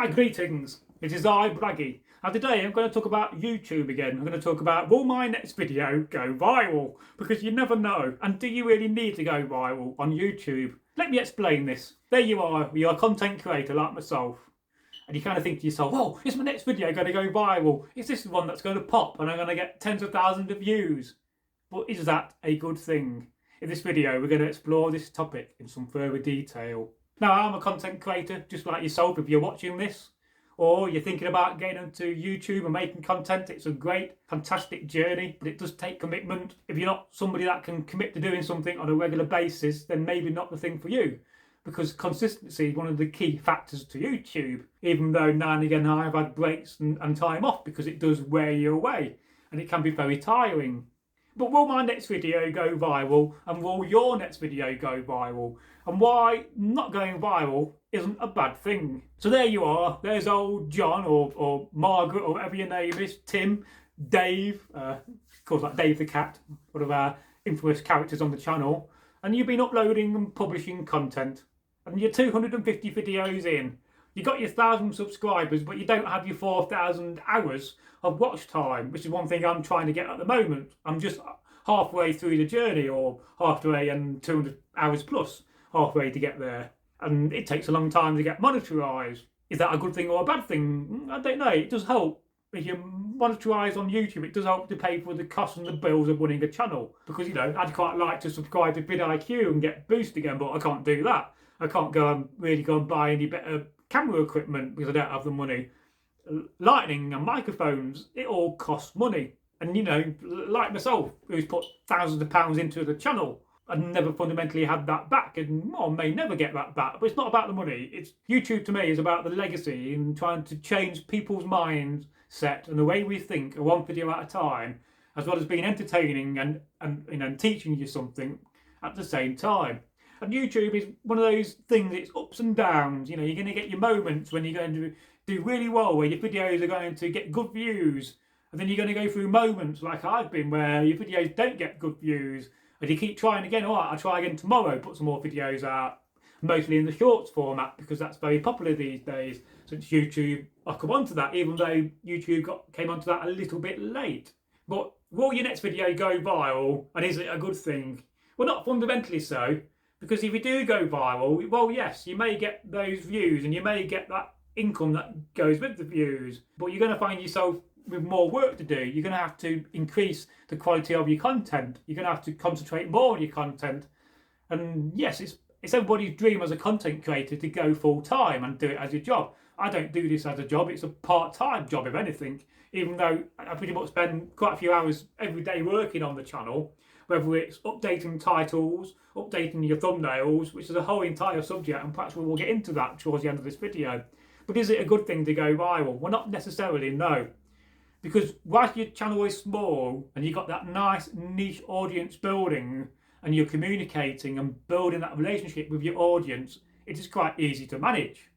Greetings, it is I, Braggy, and today I'm going to talk about YouTube again. I'm going to talk about will my next video go viral? Because you never know, and do you really need to go viral on YouTube? Let me explain this. There you are, you're a content creator like myself, and you kind of think to yourself, oh, is my next video going to go viral? Is this the one that's going to pop and I'm going to get tens of thousands of views? But is that a good thing? In this video, we're going to explore this topic in some further detail. Now, I'm a content creator, just like yourself if you're watching this, or you're thinking about getting into YouTube and making content. It's a great, fantastic journey, but it does take commitment. If you're not somebody that can commit to doing something on a regular basis, then maybe not the thing for you, because consistency is one of the key factors to YouTube, even though now and again I've had breaks and time off because it does wear you away and it can be very tiring. But will my next video go viral, and will your next video go viral? And why not going viral isn't a bad thing. So there you are, there's old John or Margaret or whatever your name is, Tim, Dave, calls like Dave the Cat, one of our infamous characters on the channel, and you've been uploading and publishing content, and you're 250 videos in. You got your 1,000 subscribers, but you don't have your 4,000 hours of watch time, which is one thing I'm trying to get at the moment. I'm just halfway through the journey, or halfway and 200 hours plus halfway to get there. And it takes a long time to get monetarised. Is that a good thing or a bad thing? I don't know. It does help. If you monetize on YouTube, it does help to pay for the costs and the bills of running a channel. Because, you know, I'd quite like to subscribe to vidIQ and get boost again, but I can't do that. I can't really go and buy any better camera equipment because I don't have the money. Lighting and microphones, it all costs money. And, you know, like myself, who's put thousands of pounds into the channel, and never fundamentally had that back, and or may never get that back. But it's not about the money. It's YouTube to me is about the legacy and trying to change people's mindset and the way we think, one video at a time, as well as being entertaining and you know, teaching you something at the same time. And YouTube is one of those things, it's ups and downs. You know, you're going to get your moments when you're going to do really well, where your videos are going to get good views, and then you're going to go through moments like I've been where your videos don't get good views, and you keep trying again. All right, I'll try again tomorrow, put some more videos out, mostly in the shorts format, because that's very popular these days, since YouTube, I'll come on to that, even though YouTube came onto that a little bit late. But will your next video go viral, and is it a good thing? Well, not fundamentally so, because if you do go viral, well, yes, you may get those views, and you may get that income that goes with the views, but you're going to find yourself with more work to do. You're going to have to increase the quality of your content. You're going to have to concentrate more on your content. And yes, it's everybody's dream as a content creator to go full time and do it as your job. I don't do this as a job. It's a part-time job, if anything, even though I pretty much spend quite a few hours every day working on the channel, whether it's updating titles, updating your thumbnails, which is a whole entire subject, and perhaps we will get into that towards the end of this video. But is it a good thing to go viral? Well, not necessarily, no. Because whilst your channel is small and you've got that nice niche audience building, and you're communicating and building that relationship with your audience, it is quite easy to manage.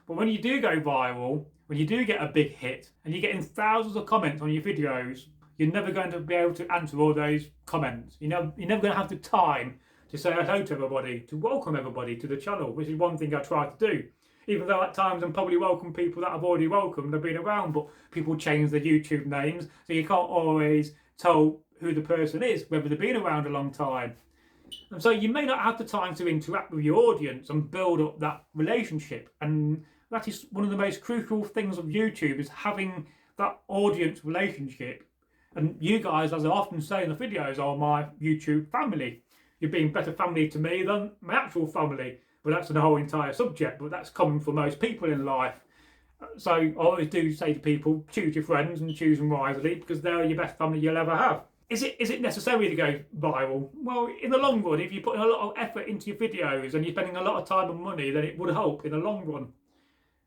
But when you do go viral, when you do get a big hit and you're getting thousands of comments on your videos, you're never going to be able to answer all those comments. You're never going to have the time to say hello to everybody, to welcome everybody to the channel, which is one thing I try to do. Even though at times I'm probably welcome people that I've already welcomed, they've been around, but people change their YouTube names, so you can't always tell who the person is, whether they've been around a long time. And so you may not have the time to interact with your audience and build up that relationship. And that is one of the most crucial things of YouTube, is having that audience relationship. And you guys, as I often say in the videos, are my YouTube family. You've been better family to me than my actual family. But that's the whole entire subject, but that's common for most people in life. So I always do say to people, choose your friends and choose them wisely, because they're your best family you'll ever have. Is it necessary to go viral? Well, in the long run, if you're putting a lot of effort into your videos and you're spending a lot of time and money, then it would help in the long run.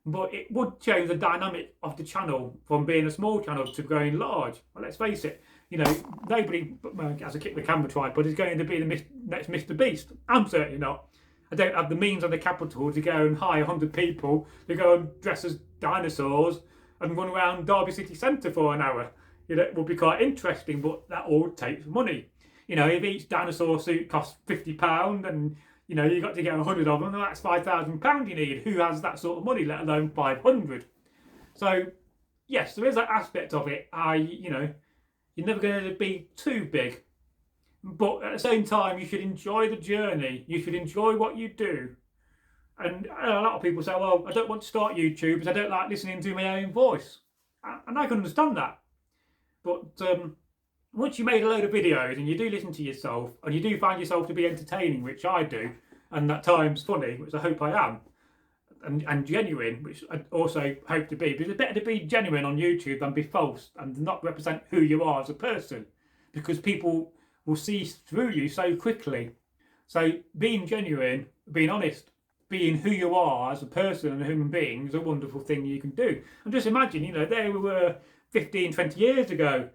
But it would change the dynamic of the channel from being a small channel to going large. Well, let's face it, you know, nobody, as I kick the camera tripod, is going to be the next Mr. Beast. I'm certainly not. I don't have the means or the capital to go and hire 100 people to go and dress as dinosaurs and run around Derby City Centre for an hour. You know, it would be quite interesting, but that all takes money. You know, if each dinosaur suit costs £50 and You got to get 100 of them, and that's £5,000 you need. Who has that sort of money, let alone 500? So, yes, there is that aspect of it. You're never going to be too big. But at the same time, you should enjoy the journey. You should enjoy what you do. And a lot of people say, well, I don't want to start YouTube because I don't like listening to my own voice. And I can understand that. But once you made a load of videos and you do listen to yourself and you do find yourself to be entertaining, which I do, and at times funny, which I hope I am, and genuine, which I also hope to be, because it's better to be genuine on YouTube than be false and not represent who you are as a person, because people will see through you so quickly. So being genuine, being honest, being who you are as a person and a human being is a wonderful thing you can do. And just imagine, there we were 15, 20 years ago.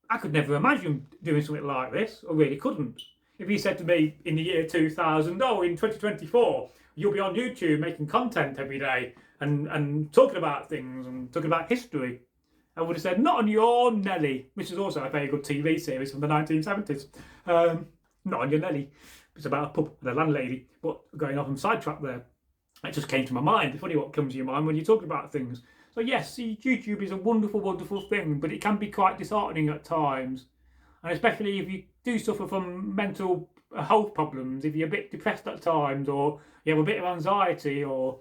I could never imagine doing something like this. I really couldn't. If you said to me in the year 2000, oh, in 2024, you'll be on YouTube making content every day and talking about things and talking about history, I would have said, not on your Nelly, which is also a very good TV series from the 1970s. Not on your Nelly. It's about a pub and a landlady. But going off on sidetrack there, it just came to my mind. It's funny what comes to your mind when you talk about things. So yes, see, YouTube is a wonderful, wonderful thing, but it can be quite disheartening at times. And especially if you do suffer from mental health problems, if you're a bit depressed at times, or you have a bit of anxiety, or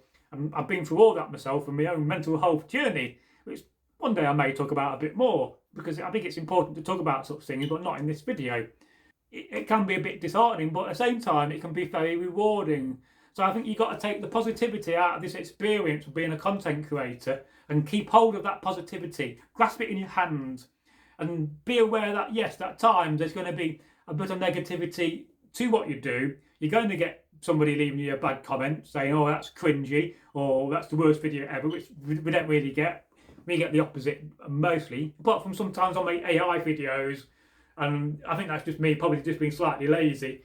I've been through all that myself in my own mental health journey, which one day I may talk about a bit more, because I think it's important to talk about such things, but not in this video. It can be a bit disheartening, but at the same time, it can be very rewarding. So I think you've got to take the positivity out of this experience of being a content creator and keep hold of that positivity, grasp it in your hand, and be aware that, yes, at times there's going to be a bit of negativity to what you do. You're going to get somebody leaving you a bad comment saying, oh, that's cringy, or that's the worst video ever, which we don't really get. We get the opposite mostly, apart from sometimes I make AI videos, and I think that's just me probably just being slightly lazy,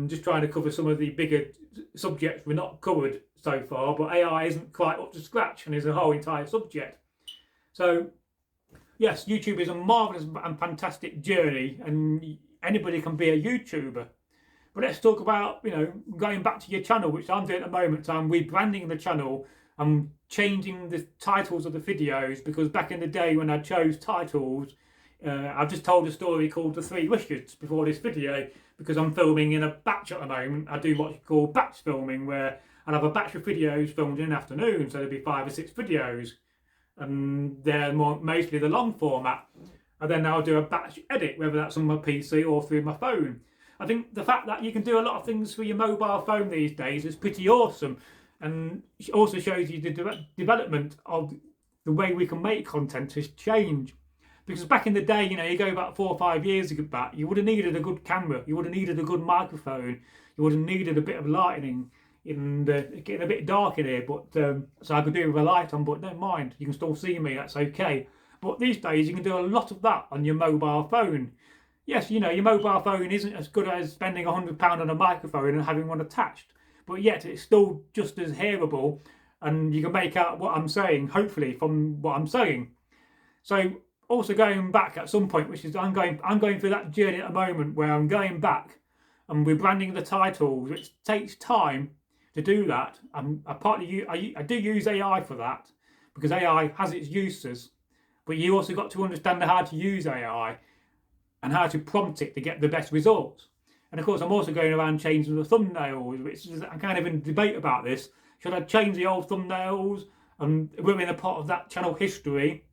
just trying to cover some of the bigger subjects we're not covered so far, but AI isn't quite up to scratch and is a whole entire subject. So yes, YouTube is a marvellous and fantastic journey, and anybody can be a YouTuber. But let's talk about, going back to your channel, which I'm doing at the moment. I'm rebranding the channel. I'm changing the titles of the videos, because back in the day when I chose titles, I've just told a story called The Three Wishes before this video, because I'm filming in a batch at the moment. I do what you call batch filming, where I'll have a batch of videos filmed in an afternoon, so there'll be 5 or 6 videos, and they're mostly the long format. And then I'll do a batch edit, whether that's on my PC or through my phone. I think the fact that you can do a lot of things through your mobile phone these days is pretty awesome, and it also shows you the development of the way we can make content has changed. Because back in the day, you go about 4 or 5 years back, you would have needed a good camera, you would have needed a good microphone, you would have needed a bit of lighting, and getting a bit dark in here, but so I could do it with a light on, but don't mind, you can still see me, that's okay. But these days you can do a lot of that on your mobile phone. Yes, your mobile phone isn't as good as spending £100 on a microphone and having one attached, but yet it's still just as hearable, and you can make out what I'm saying, hopefully, from what I'm saying. So also going back at some point, which is I'm going through that journey at the moment, where I'm going back and we're branding the titles, which takes time to do that. I do use AI for that, because AI has its uses, but you also got to understand how to use AI and how to prompt it to get the best results. And of course, I'm also going around changing the thumbnails, which is, I'm kind of in debate about this. Should I change the old thumbnails? And we're in a part of that channel history.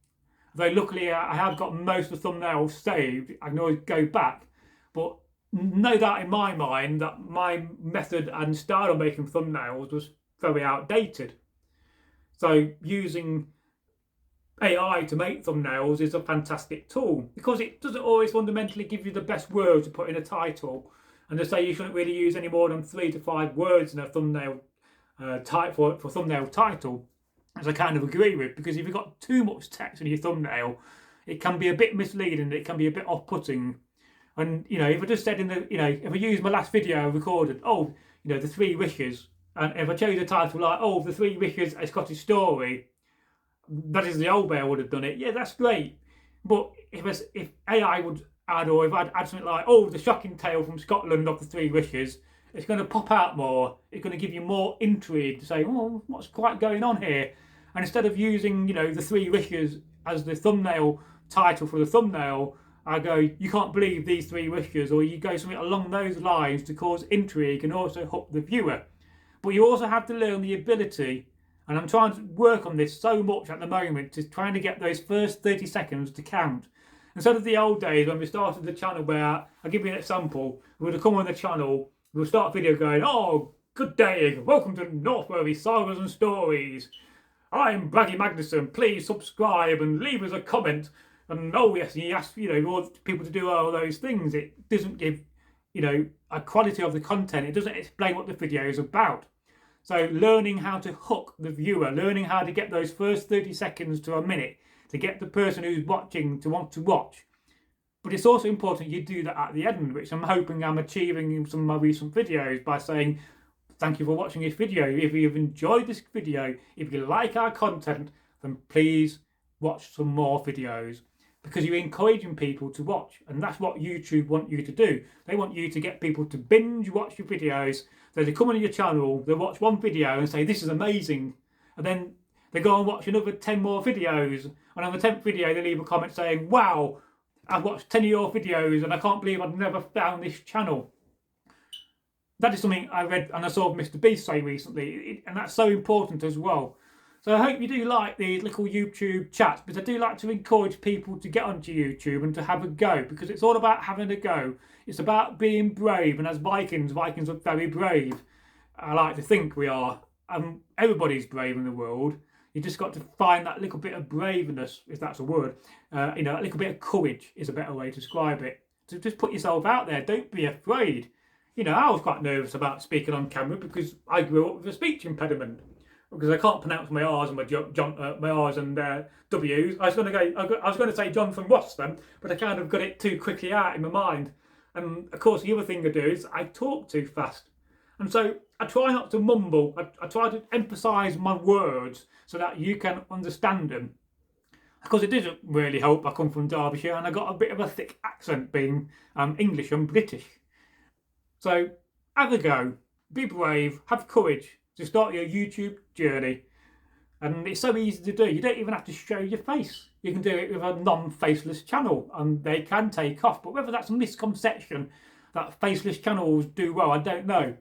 Though luckily I have got most of the thumbnails saved, I can always go back. But no doubt in my mind that my method and style of making thumbnails was very outdated. So using AI to make thumbnails is a fantastic tool, because it doesn't always fundamentally give you the best words to put in a title. And they say you shouldn't really use any more than 3 to 5 words in a thumbnail for thumbnail title, as I kind of agree with, because if you've got too much text in your thumbnail, it can be a bit misleading, it can be a bit off-putting. And if I just said if I use my last video I recorded, the 3 wishes, and if I chose a title like, the 3 wishes, a Scottish story, that is the old way I would have done it, yeah, that's great. But if AI would add, or if I'd add something like, the shocking tale from Scotland of the 3 wishes, it's going to pop out more. It's going to give you more intrigue to say, oh, what's quite going on here? And instead of using, the three wishes as the thumbnail title for the thumbnail, I go, you can't believe these three wishes, or you go something along those lines to cause intrigue and also hook the viewer. But you also have to learn the ability, and I'm trying to work on this so much at the moment, to trying to get those first 30 seconds to count. Instead of the old days when we started the channel where, I'll give you an example, we would come on the channel, we'll start a video going, oh, good day, welcome to Northworthy Sagas and Stories. I'm Braggy Magnuson, please subscribe and leave us a comment. And oh yes, and you ask, all people to do all those things. It doesn't give, a quality of the content. It doesn't explain what the video is about. So learning how to hook the viewer, learning how to get those first 30 seconds to a minute to get the person who's watching to want to watch. But it's also important you do that at the end, which I'm hoping I'm achieving in some of my recent videos by saying, thank you for watching this video. If you've enjoyed this video, if you like our content, then please watch some more videos, because you're encouraging people to watch. And that's what YouTube want you to do. They want you to get people to binge watch your videos. So they come on your channel, they watch one video and say, this is amazing. And then they go and watch another 10 more videos. And on the 10th video, they leave a comment saying, wow, I've watched 10 of your videos and I can't believe I've never found this channel. That is something I read and I saw Mr. Beast say recently, and that's so important as well. So I hope you do like these little YouTube chats, because I do like to encourage people to get onto YouTube and to have a go, because it's all about having a go. It's about being brave, and as Vikings are very brave. I like to think we are. Everybody's brave in the world. You just got to find that little bit of braveness, if that's a word. A little bit of courage is a better way to describe it. So just put yourself out there. Don't be afraid. I was quite nervous about speaking on camera because I grew up with a speech impediment. Because I can't pronounce my R's and my R's and W's. I was going to say Jonathan Ross then, but I kind of got it too quickly out in my mind. And of course, the other thing I do is I talk too fast, and so I try not to mumble. I try to emphasise my words so that you can understand them. Because it doesn't really help. I come from Derbyshire and I got a bit of a thick accent, being English and British. So have a go, be brave, have courage to start your YouTube journey. And it's so easy to do. You don't even have to show your face. You can do it with a non-faceless channel and they can take off. But whether that's a misconception that faceless channels do well, I don't know.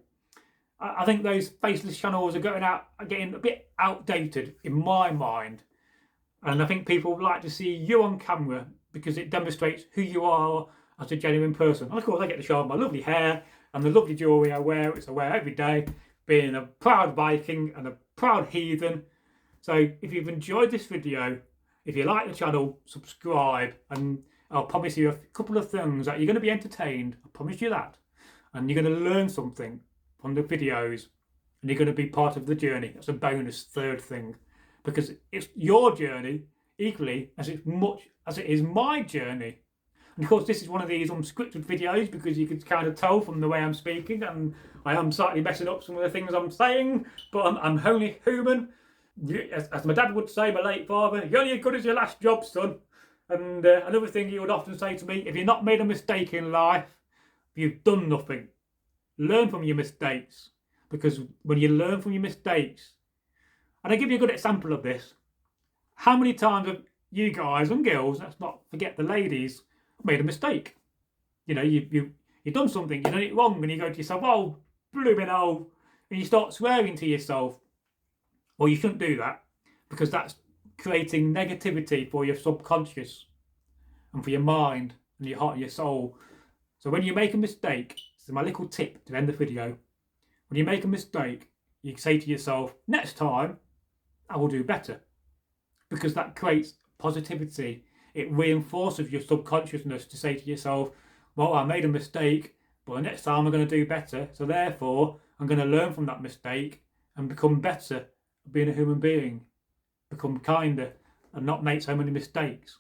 I think those faceless channels are getting a bit outdated in my mind. And I think people like to see you on camera because it demonstrates who you are as a genuine person. And of course I get to show off my lovely hair and the lovely jewellery I wear, which I wear every day, being a proud Viking and a proud heathen. So if you've enjoyed this video, if you like the channel, subscribe, and I'll promise you a couple of things that you're going to be entertained. I promise you that. And you're going to learn something from the videos, and you're going to be part of the journey. That's a bonus third thing, because it's your journey equally as much as it is my journey. And of course, this is one of these unscripted videos because you can kind of tell from the way I'm speaking, and I am slightly messing up some of the things I'm saying, but I'm only human. As my dad would say, my late father, you're only as good as your last job, son. And another thing he would often say to me, if you've not made a mistake in life, you've done nothing. Learn from your mistakes, because when you learn from your mistakes, and I'll give you a good example of this. How many times have you guys and girls, let's not forget the ladies, made a mistake? You've done something, you've done it wrong, and you go to yourself, oh, blooming hell, and you start swearing to yourself. Well, you shouldn't do that, because that's creating negativity for your subconscious and for your mind and your heart and your soul. So when you make a mistake, this is my little tip to end the video. When you make a mistake, you say to yourself, next time I will do better, because that creates positivity. It reinforces your subconsciousness to say to yourself, well, I made a mistake, but the next time I'm going to do better. So therefore, I'm going to learn from that mistake and become better at being a human being, become kinder and not make so many mistakes.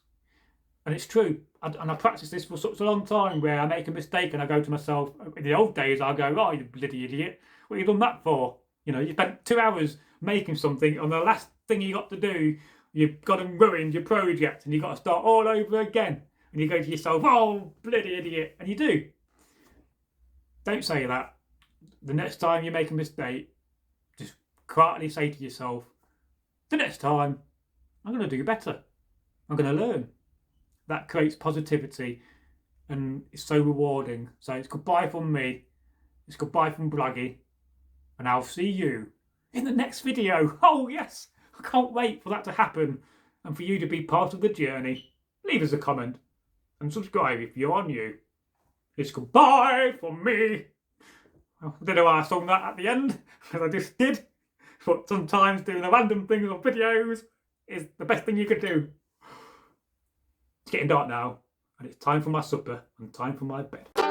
And it's true. And I practiced this for such a long time, where I make a mistake and I go to myself, in the old days, I go, oh, you bloody idiot. What have you done that for? You spent 2 hours making something, and the last thing you got to do, you've got to ruin your project and you've got to start all over again. And you go to yourself, oh, bloody idiot. And you do. Don't say that. the next time you make a mistake, just quietly say to yourself, the next time, I'm going to do better. I'm going to learn. That creates positivity and it's so rewarding. So it's goodbye from me. It's goodbye from Blaggy. And I'll see you in the next video. Oh yes, I can't wait for that to happen and for you to be part of the journey. Leave us a comment and subscribe if you're new. It's goodbye from me. I don't know why I sung that at the end, as I just did. But sometimes doing the random things on videos is the best thing you could do. It's getting dark now, and it's time for my supper and time for my bed.